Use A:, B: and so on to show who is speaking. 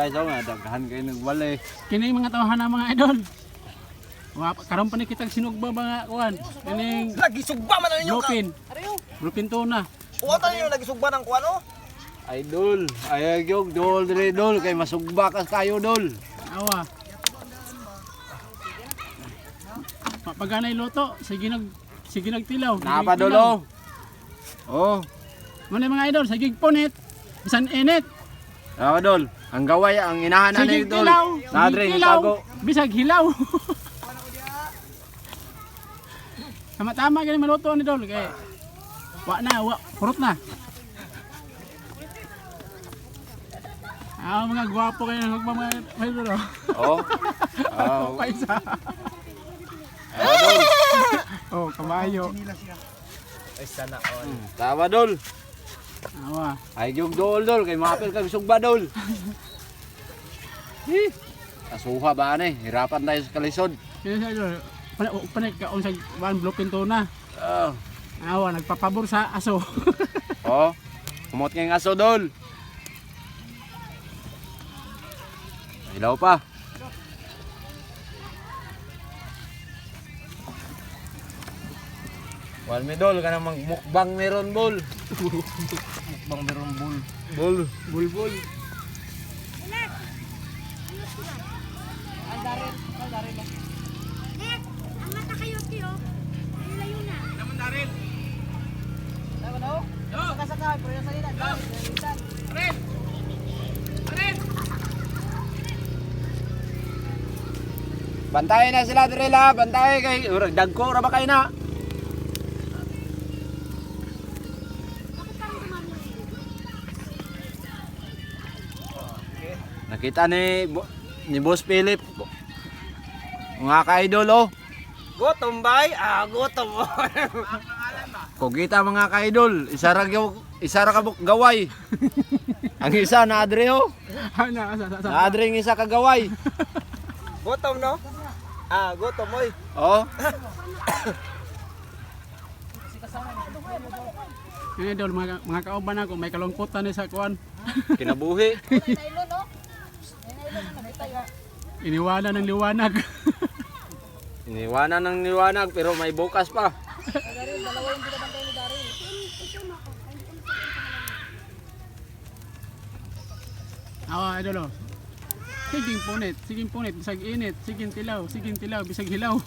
A: Guys, nga daghan kayo nagwalay.
B: Kini mga tawahan na mga idol. Karon pa ni kitang sinugba mga kuan. Kining
C: Lagi sugba man ninyo ka.
B: Bluefin tuna.
C: Uwan ninyo lagi sugba ng kuan oh.
A: Idol, ayagyog dol dire dol kay masugba ka kayo dol.
B: Awa. Paganay luto, sige nagtilaw.
A: Napa dolo. Oh,
B: Muna mga idol, sige punit. Bisan init.
A: napa dol. Ang gaway ang inahan na
B: Sige
A: ni dol.
B: tilaw.
A: Nadre
B: Sige
A: ni tago.
B: Bisag hilaw. Tama-tama gani maluto ni dol kay purot na. Mga gwapo kayo ng mga idol.
A: Oh. Oh.
B: Paisa.
A: Dol.
B: Oh, kamayo.
C: Ay sana all.
A: Tawa dol.
B: Awa.
A: Ayagyog dol dol kay mapil kag sugba dol. Asuha ba ani? Hirapan tayo sa kalisod.
B: Kaya sa idol, panik ka unsag one bluefin tuna.
A: Oh.
B: Awa, nagpapabor sa aso.
A: Oh. Kumot nga aso dol. Ilaw pa. Wal mi dol kana magmukbang meron bol.
C: Mukbang meron bul.
A: Bol.
B: Bulbul.
D: Net, ang mata kayo, tiyo. Layo na.
A: Bantayan na sila dire la, bantay kay dagko ra ba kay na?
D: Bakit parang dumami?
A: Nakita ni Boss Philip. Mga ka-idol oh.
C: Gutom bay? Ah, gutom mo.
A: Kung kita mga ka-idol, isa ra ka gaway. Ang isa na adre oh. Na adre ang isa ka gaway.
C: Gutom no? Ah, gutom oy.
A: Oh.
B: Kaya idol, mga kauban ako, may kalungkutan ni sa kuan.
A: Kinabuhi.
B: Iniwala ng liwanag.
A: Iniwanan ng liwanag pero may bukas pa.
B: Awa, idol oh. Siging punit, bisag init, siging tilaw, bisag hilaw.